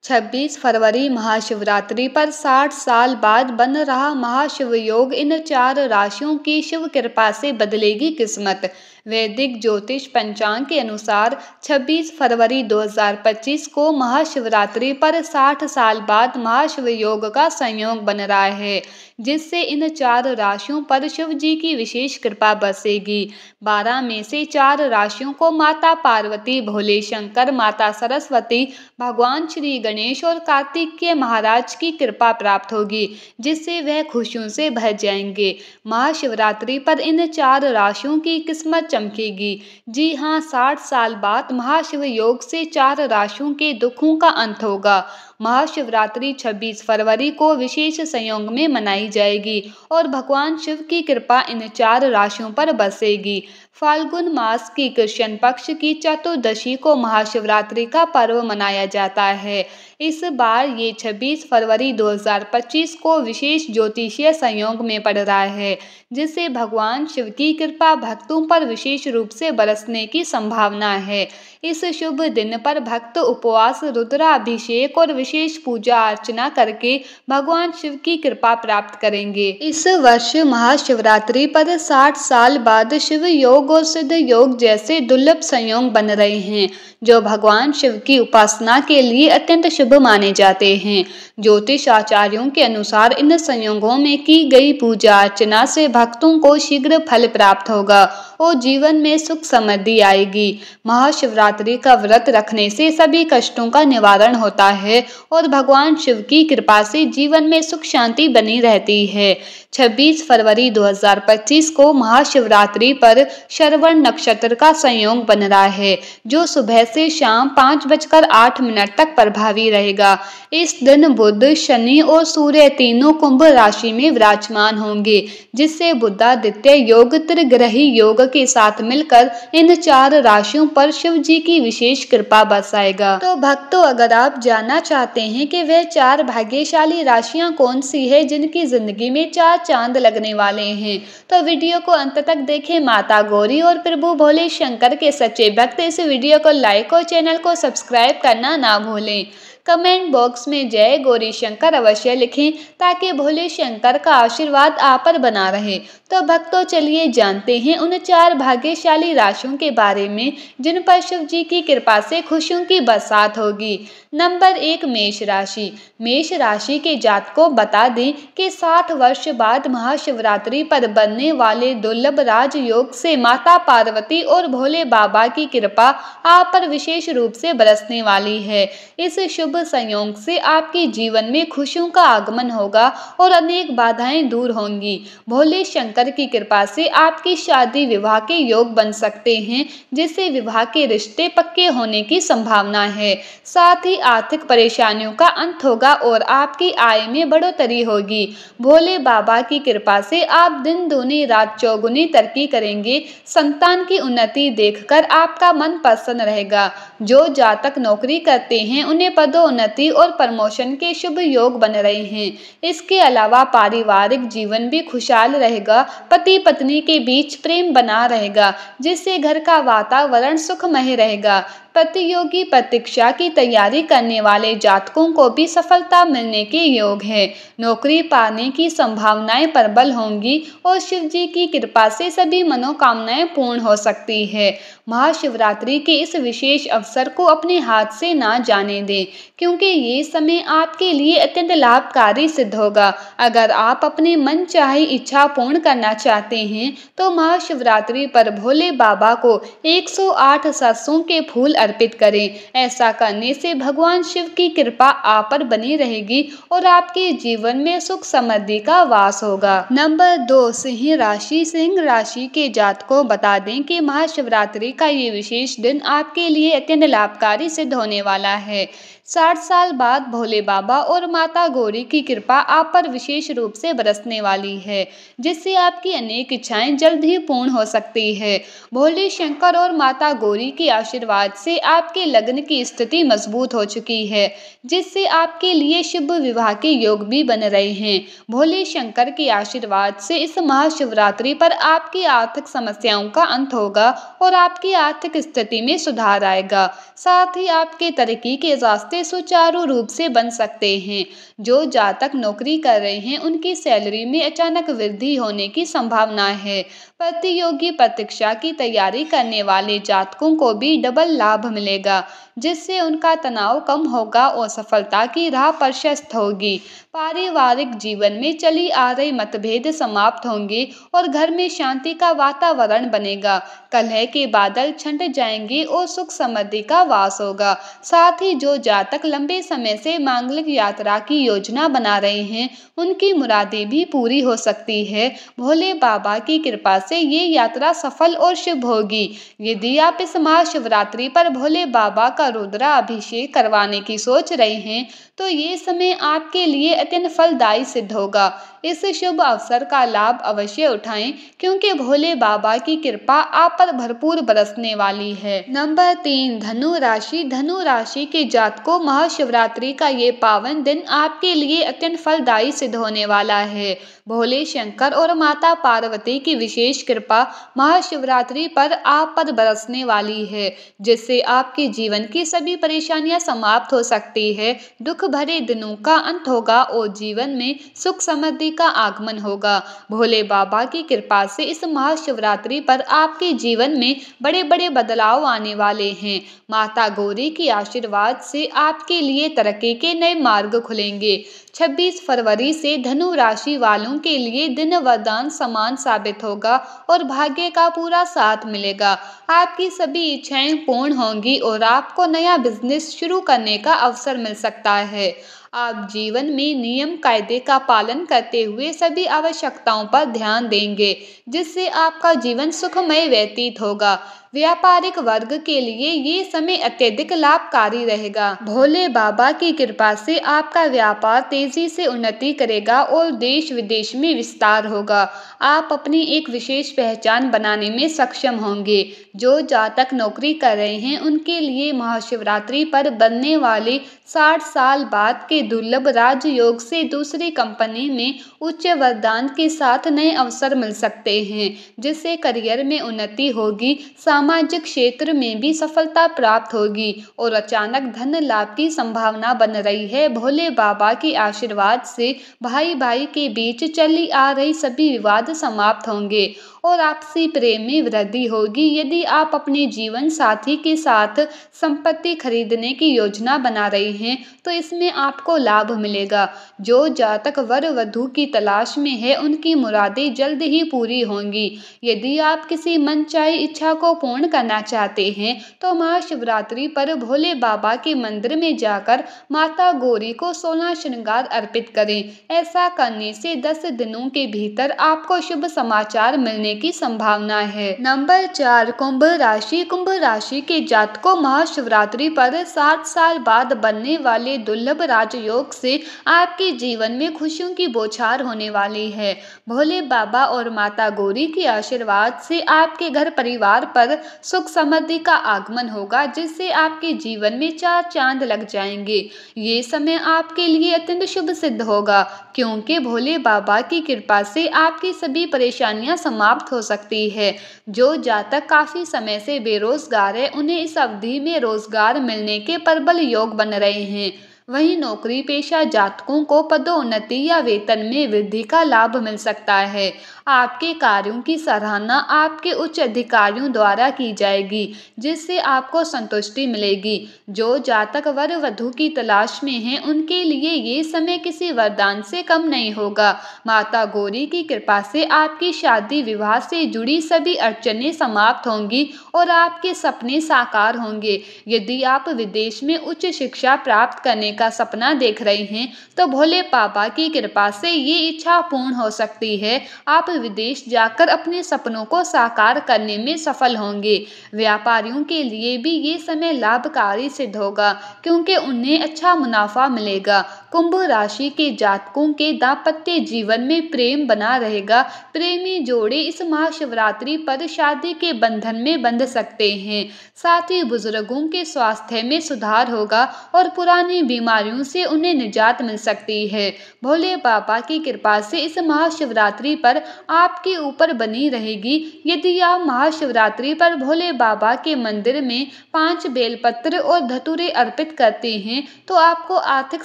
26 फरवरी महाशिवरात्रि पर 60 साल बाद बन रहा महाशिव योग इन 4 राशियों की शिव कृपा से बदलेगी किस्मत। वैदिक ज्योतिष पंचांग के अनुसार 26 फरवरी 2025 को महाशिवरात्रि पर 60 साल बाद महाशिव योग का संयोग बन रहा है, जिससे इन 4 राशियों पर शिव जी की विशेष कृपा बरसेगी। 12 में से 4 राशियों को माता पार्वती, भोले शंकर, माता सरस्वती, भगवान श्री गणेश और कार्तिकेय महाराज की कृपा प्राप्त होगी, जिससे वह खुशियों से भर जाएंगे। महाशिवरात्रि पर इन 4 राशियों की किस्मत चमकेगी। जी हाँ, 60 साल बाद महाशिव योग से 4 राशियों के दुखों का अंत होगा। महाशिवरात्रि 26 फरवरी को विशेष संयोग में मनाई जाएगी और भगवान शिव की कृपा इन 4 राशियों पर बरसेगी। फाल्गुन मास की कृष्ण पक्ष की चतुर्दशी को महाशिवरात्रि का पर्व मनाया जाता है। इस बार ये 26 फरवरी 2025 को विशेष ज्योतिषीय संयोग में पड़ रहा है, जिससे भगवान शिव की कृपा भक्तों पर विशेष रूप से बरसने की संभावना है। इस शुभ दिन पर भक्त उपवास, रुद्राभिषेक और विशेष पूजा अर्चना करके भगवान शिव की कृपा प्राप्त करेंगे। इस वर्ष महाशिवरात्रि पर 60 साल बाद शिव योग और सिद्ध योग जैसे दुर्लभ संयोग बन रहे हैं, जो भगवान शिव की उपासना के लिए अत्यंत शुभ माने जाते हैं। ज्योतिष आचार्यों के अनुसार इन संयोगों में की गई पूजा अर्चना से भक्तों को शीघ्र फल प्राप्त होगा और जीवन में सुख समृद्धि आएगी। महाशिवरात्रि का व्रत रखने से सभी कष्टों का निवारण होता है और भगवान शिव की कृपा से जीवन में सुख शांति बनी रहती है। 26 फरवरी 2025 को महाशिवरात्रि पर श्रवण नक्षत्र का संयोग बन रहा है, जो सुबह से शाम 5:08 तक प्रभावी रहेगा। इस दिन बुध, शनि और सूर्य तीनों कुंभ राशि में विराजमान होंगे, जिससे बुधादित्य योग त्रिग्रही योग के साथ मिलकर इन 4 राशियों पर शिव जी की विशेष कृपा बरसाएगा। तो भक्तों, अगर आप जानना चाहते हैं कि वह 4 भाग्यशाली राशियां कौन सी है जिनकी जिंदगी में 4 चांद लगने वाले हैं, तो वीडियो को अंत तक देखें। माता गौरी और प्रभु भोले शंकर के सच्चे भक्त इस वीडियो को लाइक और चैनल को सब्सक्राइब करना ना भूलें। कमेंट बॉक्स में जय गौरी शंकर अवश्य लिखें, ताकि भोले शंकर का आशीर्वाद आप पर बना रहे। तो भक्तों, चलिए जानते हैं उन 4 भाग्यशाली राशियों के बारे में जिन पर शिव जी की कृपा से खुशियों की बरसात होगी। नंबर 1, मेष राशि। मेष राशि के जातकों बता दें कि 60 वर्ष बाद महाशिवरात्रि पर बनने वाले दुर्लभ राजयोग से माता पार्वती और भोले बाबा की कृपा आप पर विशेष रूप से बरसने वाली है। इस शुभ संयोग से आपके जीवन में खुशियों का आगमन होगा और अनेक बाधाएं दूर होंगी। भोले शंकर की कृपा से आपकी शादी विवाह के योग बन सकते हैं, जिससे विवाह के रिश्ते पक्के होने की संभावना है। साथ ही आर्थिक परेशानियों का अंत होगा और आपकी आय में बढ़ोतरी होगी। भोले बाबा की कृपा से आप दिन दूनी रात चौगुनी तरक्की करेंगे। संतान की उन्नति देखकर आपका मन प्रसन्न रहेगा। जो जातक नौकरी करते हैं उन्हें पदोन्नति और प्रमोशन के शुभ योग बन रहे हैं। इसके अलावा पारिवारिक जीवन भी खुशहाल रहेगा। पति पत्नी के बीच प्रेम बना रहेगा, जिससे घर का वातावरण सुखमय रहेगा। प्रतियोगी परीक्षा की तैयारी करने वाले जातकों को भी सफलता मिलने के योग है। नौकरी पाने की संभावनाएं प्रबल होंगी और शिव जी की कृपा से सभी मनोकामनाएं पूर्ण हो सकती है। महाशिवरात्रि के इस विशेष अवसर को अपने हाथ से ना जाने दें, क्योंकि ये समय आपके लिए अत्यंत लाभकारी सिद्ध होगा। अगर आप अपने मन चाही इच्छा पूर्ण करना चाहते हैं तो महाशिवरात्रि पर भोले बाबा को 108 सरसों के फूल अर्पित करें। ऐसा करने से भगवान शिव की कृपा आप पर बनी रहेगी और आपके जीवन में सुख समृद्धि का वास होगा। नंबर 2, सिंह राशि। सिंह राशि के जातकों बता दें कि महाशिवरात्रि का ये विशेष दिन आपके लिए अत्यंत लाभकारी सिद्ध होने वाला है। 60 साल बाद भोले बाबा और माता गौरी की कृपा आप पर विशेष रूप से बरसने वाली है, जिससे आपकी अनेक इच्छाएं जल्द ही पूर्ण हो सकती है। भोले शंकर और माता गौरी के आशीर्वाद से आपके लग्न की स्थिति मजबूत हो चुकी है, जिससे आपके लिए शुभ विवाह के योग भी बन रहे हैं। भोले शंकर के आशीर्वाद से इस महाशिवरात्रि पर आपकी आर्थिक समस्याओं का अंत होगा और आपकी आर्थिक स्थिति में सुधार आएगा। साथ ही आपके तरक्की के रास्ते हफ्ते सुचारू रूप से बन सकते हैं। जो जातक नौकरी कर रहे हैं उनकी सैलरी में अचानक वृद्धि होने की संभावना है। प्रतियोगी परीक्षा की तैयारी करने वाले जातकों को भी डबल लाभ मिलेगा, जिससे उनका तनाव कम होगा और सफलता की राह प्रशस्त होगी। पारिवारिक जीवन में चली आ रही मतभेद समाप्त होंगे और घर में शांति का वातावरण बनेगा। कलह के बादल छंट जाएंगे और सुख समृद्धि का वास होगा। साथ ही जो जातक लंबे समय से मांगलिक यात्रा की योजना बना रहे हैं उनकी मुरादें भी पूरी हो सकती है। भोले बाबा की कृपा से ये यात्रा सफल और शुभ होगी। यदि आप इस महाशिवरात्रि पर भोले बाबा का रुद्राभिषेक करवाने की सोच रहे हैं तो ये समय आपके लिए अत्यंत फलदायी सिद्ध होगा। इस शुभ अवसर का लाभ अवश्य उठाएं, क्योंकि भोले बाबा की कृपा आप पर भरपूर बरसने वाली है। नंबर 3, धनु राशि। धनु राशि के जातकों, महाशिवरात्रि का ये पावन दिन आपके लिए अत्यंत फलदायी सिद्ध होने वाला है। भोले शंकर और माता पार्वती की विशेष कृपा महाशिवरात्रि पर आप पर बरसने वाली है, जिससे आपके जीवन की सभी परेशानियां समाप्त हो सकती है। दुख भरे दिनों का अंत होगा और जीवन में सुख समृद्धि का आगमन होगा। भोले बाबा की कृपा से इस महाशिवरात्रि पर आपके जीवन में बड़े बड़े बदलाव आने वाले हैं। माता गौरी के आशीर्वाद से आपके लिए तरक्की के नए मार्ग खुलेंगे। 26 फरवरी से धनु राशि वालों के लिए दिन वरदान समान साबित होगा और भाग्य का पूरा साथ मिलेगा। आपकी सभी इच्छाएं पूर्ण होंगी और आपको नया बिजनेस शुरू करने का अवसर मिल सकता है। आप जीवन में नियम कायदे का पालन करते हुए सभी आवश्यकताओं पर ध्यान देंगे, जिससे आपका जीवन सुखमय व्यतीत होगा। व्यापारिक वर्ग के लिए ये समय अत्यधिक लाभकारी रहेगा। भोले बाबा की कृपा से आपका व्यापार तेजी से उन्नति करेगा और देश विदेश में विस्तार होगा। आप अपनी एक विशेष पहचान बनाने में सक्षम होंगे। जो जातक नौकरी कर रहे हैं उनके लिए महाशिवरात्रि पर बनने वाले 60 साल बाद के दुर्लभ राजयोग से दूसरी कंपनी में उच्च वरदान के साथ नए अवसर मिल सकते हैं, जिससे करियर में उन्नति होगी। सामाजिक क्षेत्र में भी सफलता प्राप्त होगी और अचानक धन लाभ की संभावना बन रही है। भोले बाबा के आशीर्वाद से भाई भाई के बीच चली आ रही सभी विवाद समाप्त होंगे और आपसी प्रेम में वृद्धि होगी। यदि आप अपने जीवन साथी के साथ संपत्ति खरीदने की योजना बना रहे हैं तो इसमें आपको लाभ मिलेगा। जो जातक वर वधू की तलाश में है उनकी मुरादें जल्द ही पूरी होंगी। यदि आप किसी मनचाही इच्छा को पूर्ण करना चाहते हैं तो महाशिवरात्रि पर भोले बाबा के मंदिर में जाकर माता गौरी को 16 श्रृंगार अर्पित करें। ऐसा करने से 10 दिनों के भीतर आपको शुभ समाचार मिलने की संभावना है। नंबर 4, कुंभ राशि। कुंभ राशि के जातकों, महाशिवरात्रि पर 60 साल बाद बनने वाले दुर्लभ राजयोग से आपके जीवन में खुशियों की बौछार होने वाली है। भोले बाबा और माता गौरी के आशीर्वाद से आपके घर परिवार पर सुख समृद्धि का आगमन होगा, जिससे आपके जीवन में 4 चांद लग जाएंगे। ये समय आपके लिए अत्यंत शुभ सिद्ध होगा, क्योंकि भोले बाबा की कृपा से आपकी सभी परेशानियां समाप्त हो सकती है। जो जातक काफी समय से बेरोजगार है उन्हें इस अवधि में रोजगार मिलने के प्रबल योग बन रहे हैं। वहीं नौकरी पेशा जातकों को पदोन्नति या वेतन में वृद्धि का लाभ मिल सकता है। आपके कार्यों की सराहना आपके उच्च अधिकारियों द्वारा की जाएगी, जिससे आपको संतुष्टि मिलेगी। जो जातक वर वधू की तलाश में हैं उनके लिए ये समय किसी वरदान से कम नहीं होगा। माता गौरी की कृपा से आपकी शादी विवाह से जुड़ी सभी अड़चनें समाप्त होंगी और आपके सपने साकार होंगे। यदि आप विदेश में उच्च शिक्षा प्राप्त करने का सपना देख रहे हैं तो भोले बाबा की कृपा से ये इच्छा पूर्ण हो सकती है। आप विदेश जाकर अपने सपनों को साकार करने में सफल होंगे। व्यापारियों के लिए भी ये समय लाभकारी सिद्ध होगा, क्योंकि उन्हें अच्छा मुनाफा मिलेगा। कुंभ राशि के जातकों के दाम्पत्य जीवन में प्रेम बना रहेगा। प्रेमी जोड़े इस महाशिवरात्रि पर शादी के बंधन में बंध सकते हैं। साथ ही बुजुर्गों के स्वास्थ्य में सुधार होगा और पुरानी बीमारियों से उन्हें निजात मिल सकती है। भोले बाबा की कृपा से इस महाशिवरात्रि पर आपके ऊपर बनी रहेगी। यदि आप महाशिवरात्रि पर भोले बाबा के मंदिर में 5 बेलपत्र और धतूरे अर्पित करते हैं तो आपको आर्थिक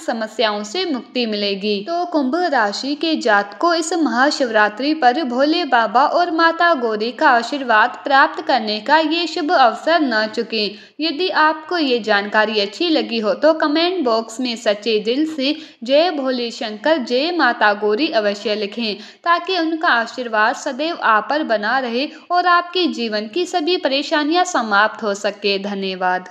समस्याओं से मुक्ति मिलेगी। तो कुंभ राशि के जातकों इस महाशिवरात्रि पर भोले बाबा और माता गौरी का आशीर्वाद प्राप्त करने का ये शुभ अवसर न चुकें। यदि आपको ये जानकारी अच्छी लगी हो तो कमेंट बॉक्स में सच्चे दिल से जय भोले शंकर, जय माता गौरी अवश्य लिखें, ताकि उनका आशीर्वाद सदैव आप पर बना रहे और आपके जीवन की सभी परेशानियां समाप्त हो सके। धन्यवाद।